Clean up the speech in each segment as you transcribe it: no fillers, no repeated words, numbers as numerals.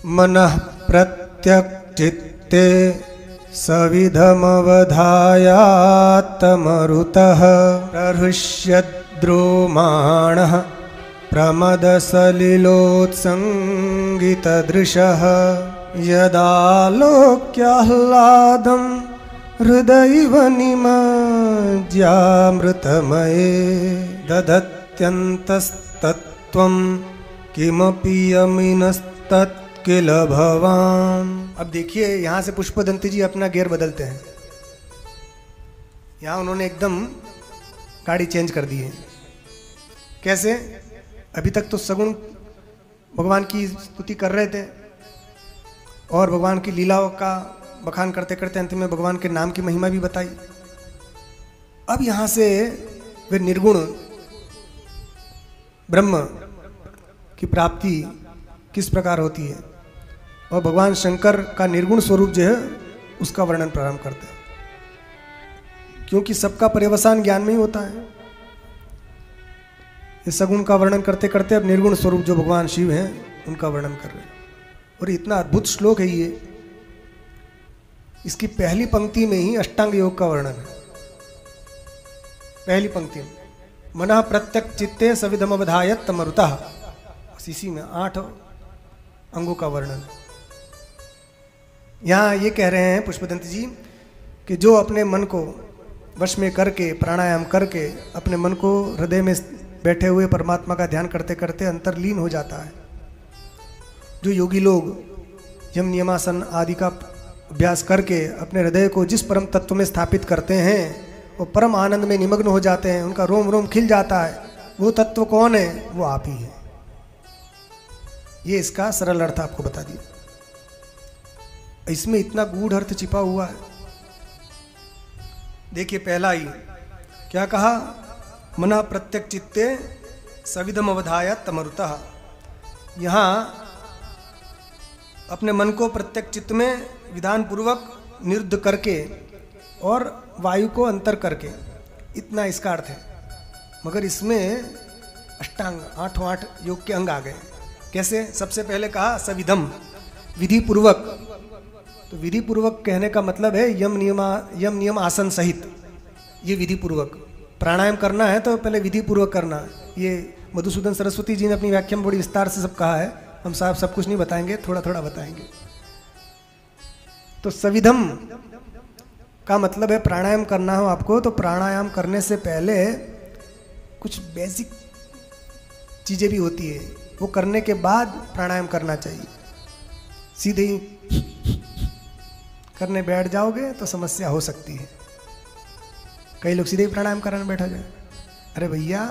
मनः प्रत्यक्चित्ते सविधमवधायात्तमरुतः प्रहृष्यद्रोमाणः प्रमदसलिलोत्सङ्गितदृशः यदालोक्याह्लादं हृदयैव निमज्यामृतमये दधत्यन्तस्तत्त्वं किमपि यमिनस्तत् किल भवान्। अब देखिए यहाँ से पुष्पदंती जी अपना गियर बदलते हैं। यहाँ उन्होंने एकदम गाड़ी चेंज कर दी है। कैसे? अभी तक तो सगुण भगवान की स्तुति कर रहे थे और भगवान की लीलाओं का बखान करते करते अंत में भगवान के नाम की महिमा भी बताई। अब यहाँ से वे निर्गुण ब्रह्म की प्राप्ति किस प्रकार होती है और भगवान शंकर का निर्गुण स्वरूप जो है उसका वर्णन प्रारंभ करते हैं, क्योंकि सबका पर्यवसान ज्ञान में ही होता है। इस सगुण का वर्णन करते करते अब निर्गुण स्वरूप जो भगवान शिव हैं उनका वर्णन कर रहे हैं। और इतना अद्भुत श्लोक है ये, इसकी पहली पंक्ति में ही अष्टांग योग का वर्णन है। पहली पंक्ति में मनः प्रत्यक्ष चित्ते सविधमवधायत तमरुतः, इसी में 8 अंगों का वर्णन है। यहाँ ये कह रहे हैं पुष्पदंती जी कि जो अपने मन को वश में करके प्राणायाम करके अपने मन को हृदय में बैठे हुए परमात्मा का ध्यान करते करते अंतर्लीन हो जाता है, जो योगी लोग यम नियमासन आदि का अभ्यास करके अपने हृदय को जिस परम तत्व में स्थापित करते हैं वो परम आनंद में निमग्न हो जाते हैं, उनका रोम रोम खिल जाता है। वो तत्व कौन है? वो आप ही है। ये इसका सरल अर्थ आपको बता दिया। इसमें इतना गूढ़ अर्थ छिपा हुआ है। देखिए पहला ही क्या कहा, मना प्रत्यक्ष चित्ते सविधम अवधाय तमरुतः। यहाँ अपने मन को प्रत्यक्ष चित्त में विधान पूर्वक निरुद्ध करके और वायु को अंतर करके, इतना इसका अर्थ है। मगर इसमें अष्टांग 8 योग के अंग आ गए। कैसे? सबसे पहले कहा सविधम, विधि पूर्वक। तो विधि पूर्वक कहने का मतलब है यम नियम आसन सहित। ये विधि पूर्वक प्राणायाम करना है तो पहले विधि पूर्वक करना है। ये मधुसूदन सरस्वती जी ने अपनी व्याख्या में बड़ी विस्तार से सब कहा है। हम साहब सब कुछ नहीं बताएंगे, थोड़ा थोड़ा बताएंगे। तो सविधम का मतलब है प्राणायाम करना हो आपको तो प्राणायाम करने से पहले कुछ बेसिक चीजें भी होती है, वो करने के बाद प्राणायाम करना चाहिए। सीधे ही करने बैठ जाओगे तो समस्या हो सकती है। कई लोग सीधे ही प्राणायाम करने बैठा जाए। अरे भैया,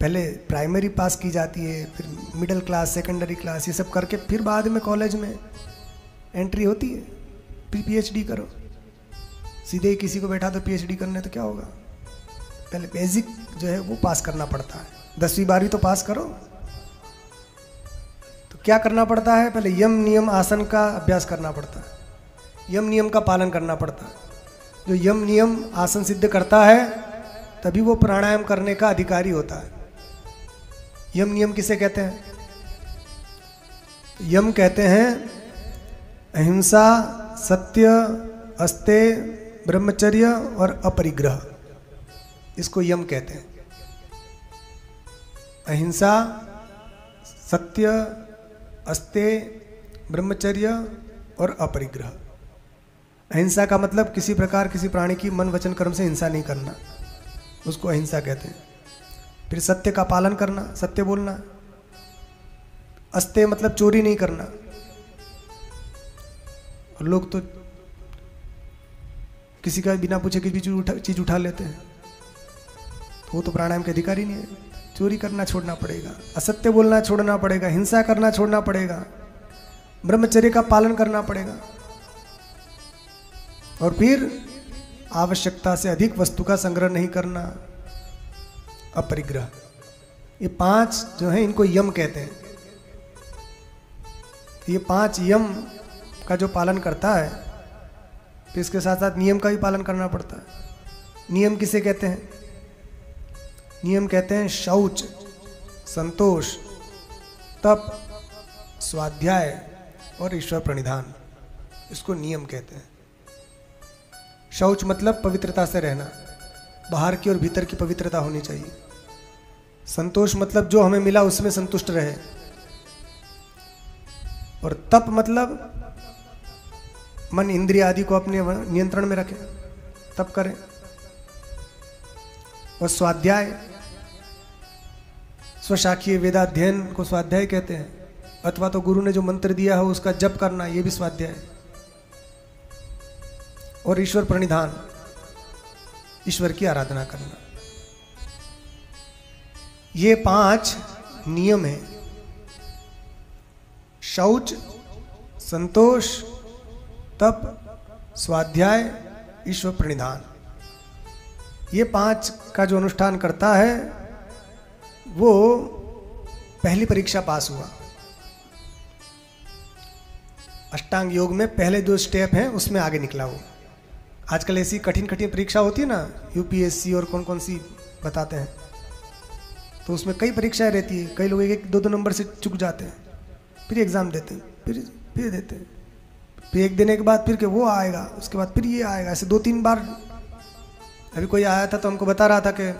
पहले प्राइमरी पास की जाती है, फिर मिडिल क्लास, सेकेंडरी क्लास, ये सब करके फिर बाद में कॉलेज में एंट्री होती है, फिर पीएचडी करो। सीधे ही किसी को बैठा दो पीएचडी करने तो क्या होगा? पहले बेसिक जो है वो पास करना पड़ता है। 10वीं 12वीं तो पास करो। तो क्या करना पड़ता है? पहले यम नियम आसन का अभ्यास करना पड़ता है, यम नियम का पालन करना पड़ता है। जो यम नियम आसन सिद्ध करता है तभी वो प्राणायाम करने का अधिकारी होता है। यम नियम किसे कहते हैं? यम कहते हैं अहिंसा, सत्य, अस्तेय, ब्रह्मचर्य और अपरिग्रह। इसको यम कहते हैं। अहिंसा, सत्य, अस्तेय, ब्रह्मचर्य और अपरिग्रह। अहिंसा का मतलब किसी प्रकार किसी प्राणी की मन वचन कर्म से हिंसा नहीं करना, उसको अहिंसा कहते हैं। फिर सत्य का पालन करना, सत्य बोलना। अस्तेय मतलब चोरी नहीं करना। और लोग तो किसी का बिना पूछे किसी चीज उठा लेते हैं, तो वो तो प्राणायाम के अधिकारी नहीं है। चोरी करना छोड़ना पड़ेगा, असत्य बोलना छोड़ना पड़ेगा, हिंसा करना छोड़ना पड़ेगा, ब्रह्मचर्य का पालन करना पड़ेगा। और फिर आवश्यकता से अधिक वस्तु का संग्रह नहीं करना, अपरिग्रह। ये 5 जो है इनको यम कहते हैं। ये 5 यम का जो पालन करता है, फिर इसके साथ साथ नियम का भी पालन करना पड़ता है। नियम किसे कहते हैं? नियम कहते हैं शौच, संतोष, तप, स्वाध्याय और ईश्वर प्रणिधान, इसको नियम कहते हैं। शौच मतलब पवित्रता से रहना, बाहर की और भीतर की पवित्रता होनी चाहिए। संतोष मतलब जो हमें मिला उसमें संतुष्ट रहे। और तप मतलब मन इंद्रिय आदि को अपने नियंत्रण में रखे, तप करें। और स्वाध्याय, स्वशाखीय वेदाध्ययन को स्वाध्याय कहते हैं, अथवा तो गुरु ने जो मंत्र दिया हो उसका जप करना, यह भी स्वाध्याय। और ईश्वर प्रणिधान, ईश्वर की आराधना करना। ये 5 नियम हैं। शौच, संतोष, तप, स्वाध्याय, ईश्वर प्रणिधान। ये 5 का जो अनुष्ठान करता है वो पहली परीक्षा पास हुआ। अष्टांग योग में पहले जो स्टेप हैं उसमें आगे निकला वो। आजकल ऐसी कठिन कठिन परीक्षा होती है ना, यूपीएससी और कौन कौन सी बताते हैं, तो उसमें कई परीक्षाएं रहती है। कई लोग 1-2 नंबर से चूक जाते हैं, फिर एग्ज़ाम देते हैं, फिर देते हैं, फिर एक देने के बाद फिर के वो आएगा, उसके बाद फिर ये आएगा, ऐसे 2-3 बार। अभी कोई आया था तो हमको बता रहा था कि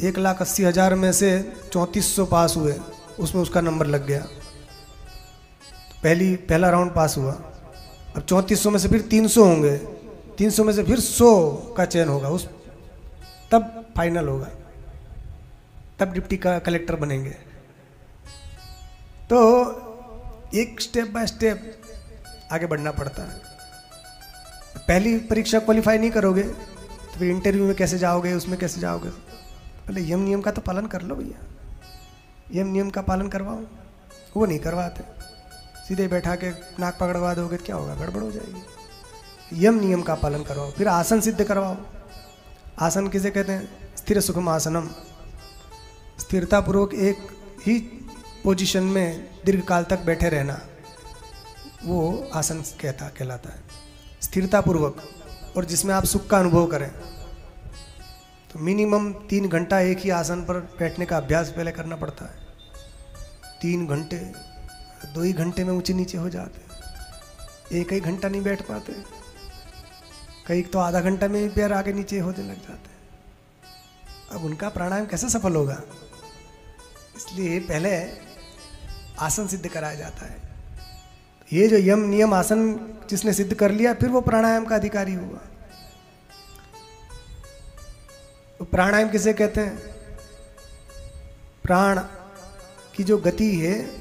1,80,000 में से 3400 पास हुए, उसमें उसका नंबर लग गया। तो पहला राउंड पास हुआ। अब 3400 में से फिर 300 होंगे, 300 में से फिर 100 का चयन होगा, उस तब फाइनल होगा, तब डिप्टी कलेक्टर बनेंगे। तो एक स्टेप बाय स्टेप आगे बढ़ना पड़ता है। पहली परीक्षा क्वालिफाई नहीं करोगे तो फिर इंटरव्यू में कैसे जाओगे, उसमें कैसे जाओगे? पहले यम नियम का तो पालन कर लो भैया, यम नियम का पालन करवाओ। वो नहीं करवाते, सीधे बैठा के नाक पकड़वा दोगे, क्या होगा? गड़बड़ हो जाएगी। यम नियम का पालन करवाओ। फिर आसन सिद्ध करवाओ। आसन किसे कहते हैं? स्थिर सुखम आसनम। स्थिरता पूर्वक एक ही पोजीशन में दीर्घ काल तक बैठे रहना, वो आसन कहलाता है। स्थिरता पूर्वक, और जिसमें आप सुख का अनुभव करें। तो मिनिमम 3 घंटा एक ही आसन पर बैठने का अभ्यास पहले करना पड़ता है। 3 घंटे, 2 ही घंटे में ऊंचे नीचे हो जाते, एक ही घंटा नहीं बैठ पाते, कई तो आधा घंटा में ही पैर आगे नीचे होने लग जाते। अब उनका प्राणायाम कैसे सफल होगा? इसलिए पहले आसन सिद्ध कराया जाता है। ये जो यम नियम आसन जिसने सिद्ध कर लिया, फिर वो प्राणायाम का अधिकारी हुआ। तो प्राणायाम किसे कहते हैं? प्राण की जो गति है,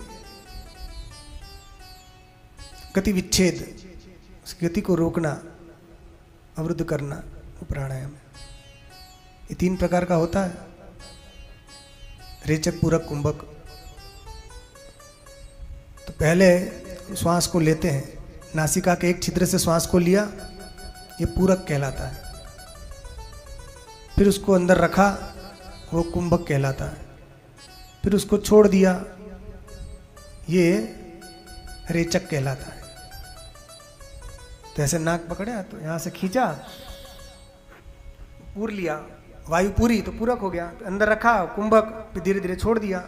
गति विच्छेद, उस गति को रोकना, अवरुद्ध करना, वो प्राणायाम है। ये 3 प्रकार का होता है, रेचक, पूरक, कुंभक। तो पहले श्वास को लेते हैं, नासिका के एक छिद्र से श्वास को लिया, ये पूरक कहलाता है। फिर उसको अंदर रखा, वो कुंभक कहलाता है। फिर उसको छोड़ दिया, ये रेचक कहलाता है। तो ऐसे नाक पकड़े तो यहाँ से खींचा, पूर लिया, वायु पूरी तो पूरक हो गया। अंदर रखा कुंभक, फिर धीरे धीरे छोड़ दिया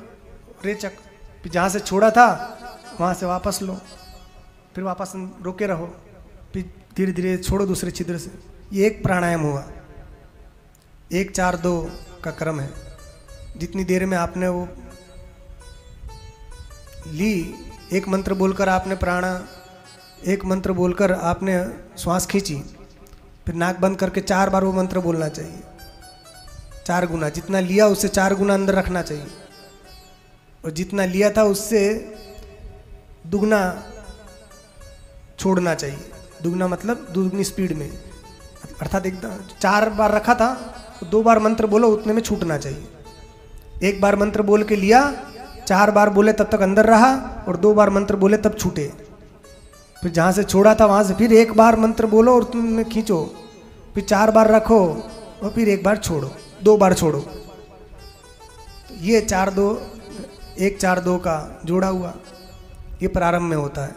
रेचक। फिर जहाँ से छोड़ा था वहाँ से वापस लो, फिर वापस रोके रहो, फिर धीरे धीरे छोड़ो दूसरे छिद्र से। ये एक प्राणायाम हुआ। 1-4-2 का क्रम है। जितनी देर में आपने वो ली, एक मंत्र बोलकर आपने एक मंत्र बोलकर आपने श्वास खींची, फिर नाक बंद करके 4 बार वो मंत्र बोलना चाहिए। 4 गुना, जितना लिया उससे 4 गुना अंदर रखना चाहिए, और जितना लिया था उससे दुगना छोड़ना चाहिए। दुगना मतलब दुगनी स्पीड में, अर्थात एकदम 4 बार रखा था तो 2 बार मंत्र बोलो, उतने में छूटना चाहिए। 1 बार मंत्र बोल के लिया, 4 बार बोले तब तक अंदर रहा, और 2 बार मंत्र बोले तब छूटे। फिर जहाँ से छोड़ा था वहाँ से फिर 1 बार मंत्र बोलो और तुम खींचो, फिर 4 बार रखो और फिर 1 बार छोड़ो, 2 बार छोड़ो। तो ये 1-4-2 का जोड़ा हुआ, ये प्रारंभ में होता है।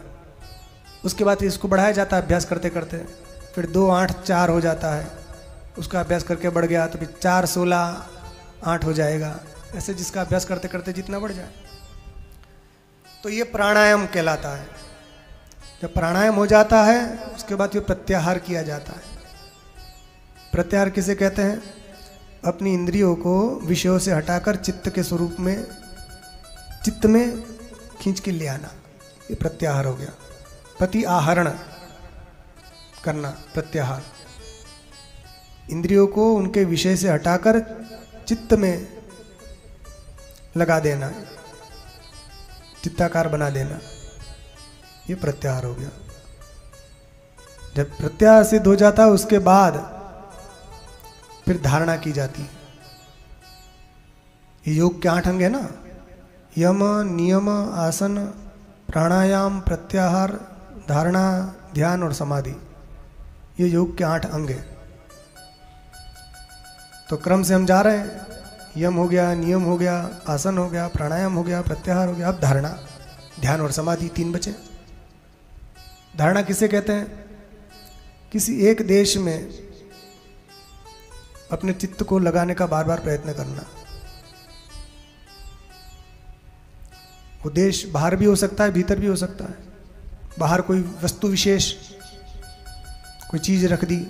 उसके बाद इसको बढ़ाया जाता है अभ्यास करते करते, फिर 2-8-4 हो जाता है। उसका अभ्यास करके बढ़ गया तो फिर 4-16-8 हो जाएगा। ऐसे जिसका अभ्यास करते करते जितना बढ़ जाए। तो ये प्राणायाम कहलाता है। जब प्राणायाम हो जाता है उसके बाद ये प्रत्याहार किया जाता है। प्रत्याहार किसे कहते हैं? अपनी इंद्रियों को विषयों से हटाकर चित्त के स्वरूप में, चित्त में खींच के ले आना, ये प्रत्याहार हो गया। प्रति आहरण करना, प्रत्याहार। इंद्रियों को उनके विषय से हटाकर चित्त में लगा देना, चित्ताकार बना देना, ये प्रत्याहार हो गया। जब प्रत्याहार सिद्ध हो जाता है उसके बाद फिर धारणा की जाती है। ये योग के 8 अंग है ना, यम, नियम, आसन, प्राणायाम, प्रत्याहार, धारणा, ध्यान और समाधि, ये योग के 8 अंग हैं। तो क्रम से हम जा रहे हैं। यम हो गया, नियम हो गया, आसन हो गया, प्राणायाम हो गया, प्रत्याहार हो गया, अब धारणा, ध्यान और समाधि 3 बचे। धारणा किसे कहते हैं? किसी एक देश में अपने चित्त को लगाने का बार बार प्रयत्न करना। वो देश बाहर भी हो सकता है, भीतर भी हो सकता है। बाहर कोई वस्तु विशेष, कोई चीज रख दी,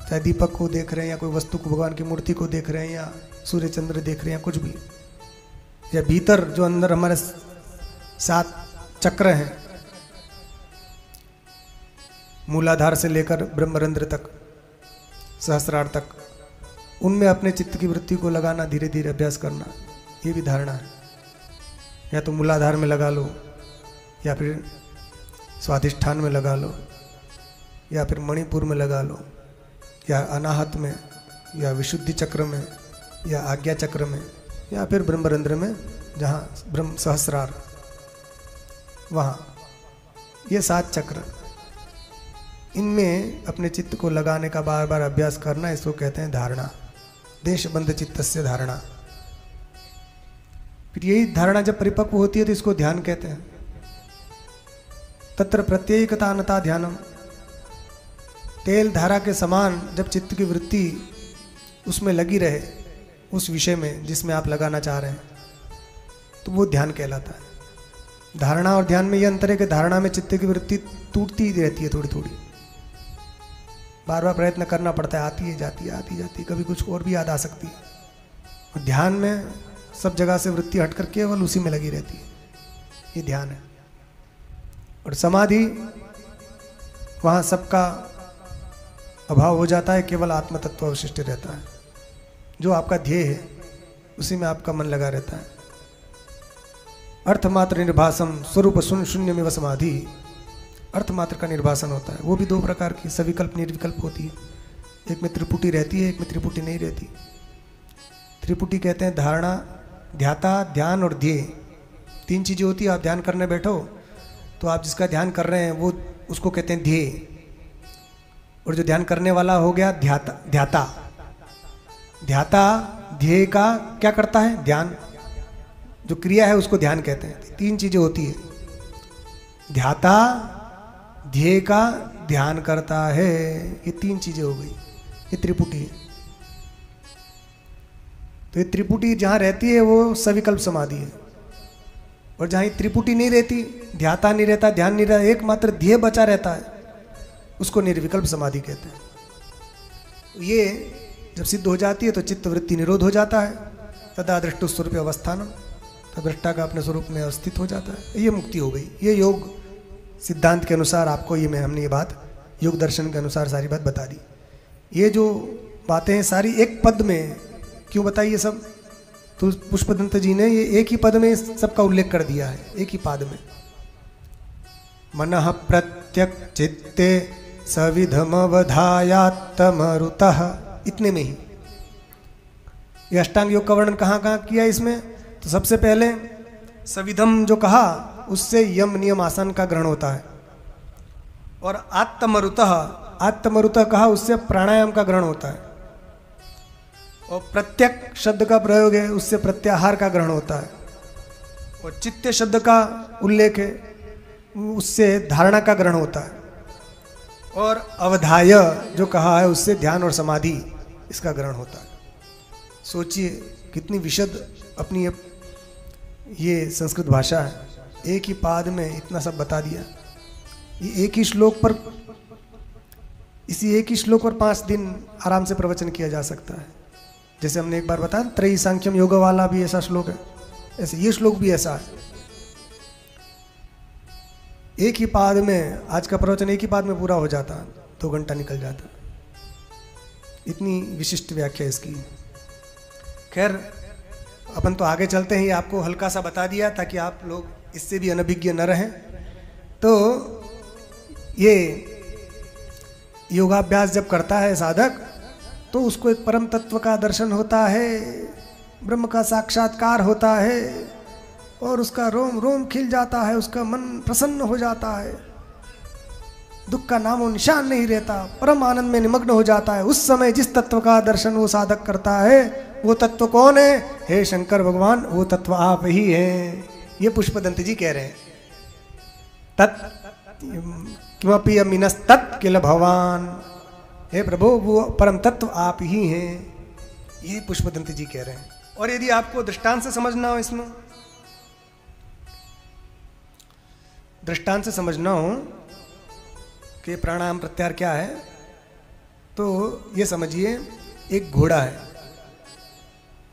चाहे दीपक को देख रहे हैं या कोई वस्तु को, भगवान की मूर्ति को देख रहे हैं या सूर्य चंद्र देख रहे हैं, कुछ भी। या भीतर जो अंदर हमारे 7 चक्र हैं, मूलाधार से लेकर ब्रह्मरंध्र तक, सहस्रार तक, उनमें अपने चित्त की वृत्ति को लगाना, धीरे धीरे अभ्यास करना, ये भी धारणा है। या तो मूलाधार में लगा लो, या फिर स्वाधिष्ठान में लगा लो, या फिर मणिपुर में लगा लो, या अनाहत में, या विशुद्धि चक्र में, या आज्ञा चक्र में, या फिर ब्रह्मरंध्र में, जहाँ ब्रह्म सहस्रार, वहाँ। ये 7 चक्र, इनमें अपने चित्त को लगाने का बार बार अभ्यास करना, इसको कहते हैं धारणा। देशबंध चित्तस्य धारणा। फिर यही धारणा जब परिपक्व होती है तो इसको ध्यान कहते हैं। तत्र प्रत्येकतानता ध्यानम। तेल धारा के समान जब चित्त की वृत्ति उसमें लगी रहे, उस विषय में जिसमें आप लगाना चाह रहे हैं, तो वो ध्यान कहलाता है। धारणा और ध्यान में यह अंतर है कि धारणा में चित्त की वृत्ति टूटती ही रहती है, थोड़ी थोड़ी, बार बार प्रयत्न करना पड़ता है, आती है जाती है, आती जाती है, कभी कुछ और भी याद आ सकती है। और ध्यान में सब जगह से वृत्ति हटकर केवल उसी में लगी रहती है, ये ध्येय है। और समाधि, वहाँ सबका अभाव हो जाता है, केवल आत्म तत्व अवशिष्ट रहता है। जो आपका ध्येय है उसी में आपका मन लगा रहता है। अर्थमात्र निर्भासम स्वरूप शून्य में समाधि। अर्थमात्र का निर्भासन होता है, वो भी 2 प्रकार की, सविकल्प निर्विकल्प होती है। एक में त्रिपुटी रहती है, एक में त्रिपुटी नहीं रहती। त्रिपुटी कहते हैं धारणा, ध्याता, ध्यान और ध्येय, 3 चीजें होती है। आप ध्यान करने बैठो तो आप जिसका ध्यान कर रहे हैं वो, उसको कहते हैं ध्येय। और जो ध्यान करने वाला हो गया ध्याता। ध्याता ध्याता ध्येय का क्या करता है? ध्यान। जो क्रिया है उसको ध्यान कहते हैं। 3 चीजें होती है। ध्याता ध्येय का ध्यान करता है, ये 3 चीजें हो गई, ये त्रिपुटी है। तो ये त्रिपुटी जहां रहती है वो सविकल्प समाधि है। और जहां ये त्रिपुटी नहीं रहती, ध्याता नहीं रहता, ध्यान नहीं रहता, एकमात्र ध्येय बचा रहता है, उसको निर्विकल्प समाधि कहते हैं। तो ये जब सिद्ध हो जाती है तो चित्त वृत्ति निरोध हो जाता है। तदा दृष्टु स्वरूप अवस्थानम, तब दृष्टा का अपने स्वरूप में अवस्थित हो जाता है। ये मुक्ति हो गई। ये योग सिद्धांत के अनुसार आपको हमने ये बात योग दर्शन के अनुसार सारी बात बता दी। ये जो बातें हैं सारी एक पद में क्यों बताई ये सब? तो पुष्पदंत जी ने ये एक ही पद में सबका उल्लेख कर दिया है, एक ही पाद में। मनः प्रत्यक चित्ते सविधमवधायात्तमरुतः, इतने में ही ये अष्टांग योग का वर्णन कहाँ कहाँ किया इसमें? तो सबसे पहले सविधम जो कहा उससे यम नियम आसन का ग्रहण होता है। और आत्तमरुतः, आत्तमरुतः कहा उससे प्राणायाम का ग्रहण होता है। और प्रत्यक शब्द का प्रयोग है, उससे प्रत्याहार का ग्रहण होता है। और चित्त शब्द का उल्लेख है, उससे धारणा का ग्रहण होता है। और अवधाय जो कहा है उससे ध्यान और समाधि इसका ग्रहण होता है। सोचिए कितनी विशद अपनी ये संस्कृत भाषा है। एक ही पाद में इतना सब बता दिया। ये एक ही श्लोक पर, इसी एक ही श्लोक पर 5 दिन आराम से प्रवचन किया जा सकता है। जैसे हमने एक बार बताया त्रयी सांख्यम योग वाला भी ऐसा श्लोक है, ऐसे ये श्लोक भी ऐसा है। एक ही पाद में आज का प्रवचन एक ही पाद में पूरा हो जाता, 2 घंटा निकल जाता, इतनी विशिष्ट व्याख्या इसकी। खैर अपन तो आगे चलते हैं, ये आपको हल्का सा बता दिया ताकि आप लोग इससे भी अनभिज्ञ न रहें। तो ये योगाभ्यास जब करता है साधक तो उसको एक परम तत्व का दर्शन होता है, ब्रह्म का साक्षात्कार होता है और उसका रोम रोम खिल जाता है, उसका मन प्रसन्न हो जाता है, दुख का नामो निशान नहीं रहता, परम आनंद में निमग्न हो जाता है। उस समय जिस तत्व का दर्शन वो साधक करता है वो तत्व कौन है? हे शंकर भगवान, वो तत्व आप ही हैं। ये पुष्पदंत जी कह रहे हैं। तत् किमपि अमीनस तत् किल भगवान, हे प्रभु वो परम तत्व आप ही हैं, ये पुष्पदंत जी कह रहे हैं। और यदि आपको दृष्टांत से समझना हो, इसमें दृष्टांत से समझना हो कि प्राणायाम प्रत्याहार क्या है, तो ये समझिए एक घोड़ा है,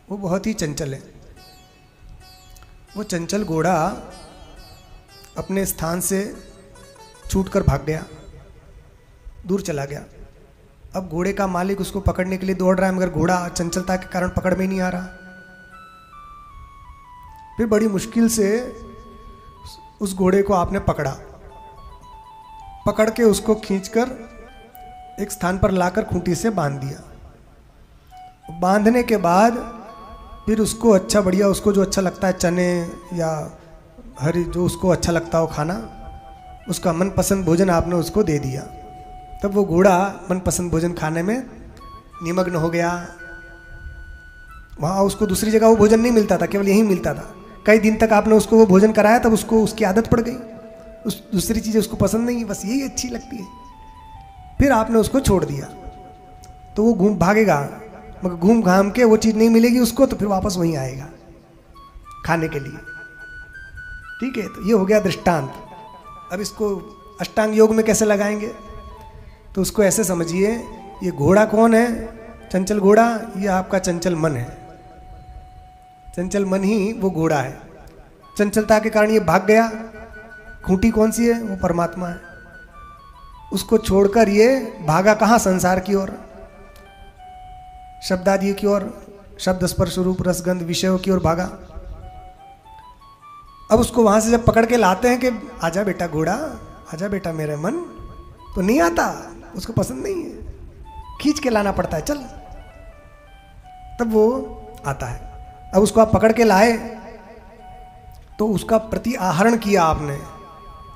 वो बहुत ही चंचल है। वो चंचल घोड़ा अपने स्थान से छूटकर भाग गया, दूर चला गया। अब घोड़े का मालिक उसको पकड़ने के लिए दौड़ रहा है, मगर घोड़ा चंचलता के कारण पकड़ में नहीं आ रहा। फिर बड़ी मुश्किल से उस घोड़े को आपने पकड़ा, पकड़ के उसको खींचकर एक स्थान पर लाकर खूंटी से बांध दिया। बांधने के बाद फिर उसको अच्छा बढ़िया, उसको जो अच्छा लगता है, चने या हरी जो उसको अच्छा लगता हो खाना, उसका मनपसंद भोजन आपने उसको दे दिया। तब वो घोड़ा मनपसंद भोजन खाने में निमग्न हो गया। वहाँ उसको दूसरी जगह वो भोजन नहीं मिलता था, केवल यहीं मिलता था। कई दिन तक आपने उसको वो भोजन कराया, तब उसको उसकी आदत पड़ गई, उस दूसरी चीज़ें उसको पसंद नहीं, बस यही अच्छी लगती है। फिर आपने उसको छोड़ दिया तो वो घूम भागेगा, मगर घूम घाम के वो चीज़ नहीं मिलेगी उसको, तो फिर वापस वहीं आएगा खाने के लिए। ठीक है, तो ये हो गया दृष्टांत। अब इसको अष्टांग योग में कैसे लगाएंगे? तो उसको ऐसे समझिए, ये घोड़ा कौन है? चंचल घोड़ा, ये आपका चंचल मन है। चंचल मन ही वो घोड़ा है। चंचलता के कारण ये भाग गया। खूंटी कौन सी है? वो परमात्मा है। उसको छोड़कर ये भागा कहाँ? संसार की ओर, शब्दादि की ओर, शब्द स्पर्श रूप रसगंध विषयों की ओर भागा। अब उसको वहां से जब पकड़ के लाते हैं कि आजा बेटा घोड़ा, आजा बेटा मेरे मन, तो नहीं आता, उसको पसंद नहीं है, खींच के लाना पड़ता है, चल, तब वो आता है। अब उसको आप पकड़ के लाए तो उसका प्रति आहरण किया आपने,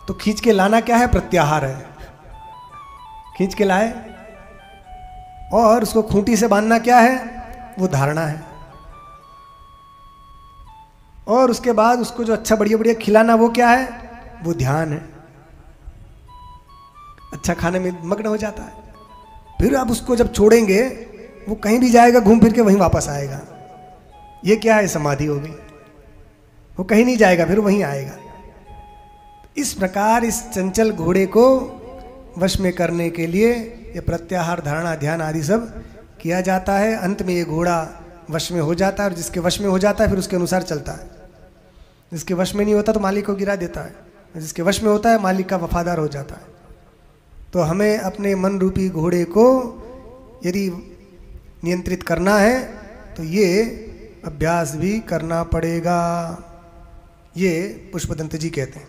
तो खींच के लाना क्या है? प्रत्याहार है। खींच के लाए और उसको खूंटी से बांधना क्या है? वो धारणा है। और उसके बाद उसको जो अच्छा बढ़िया बढ़िया खिलाना, वो क्या है? वो ध्यान है। अच्छा खाने में मग्न हो जाता है। फिर आप उसको जब छोड़ेंगे, वो कहीं भी जाएगा, घूम फिर के वहीं वापस आएगा। ये क्या है? समाधि हो गई। वो कहीं नहीं जाएगा, फिर वहीं आएगा। इस प्रकार इस चंचल घोड़े को वश में करने के लिए ये प्रत्याहार, धारणा, ध्यान आदि सब किया जाता है। अंत में ये घोड़ा वश में हो जाता है, और जिसके वश में हो जाता है फिर उसके अनुसार चलता है। जिसके वश में नहीं होता तो मालिक को गिरा देता है, जिसके वश में होता है मालिक का वफादार हो जाता है। तो हमें अपने मन रूपी घोड़े को यदि नियंत्रित करना है तो ये अभ्यास भी करना पड़ेगा, ये पुष्पदंत जी कहते हैं।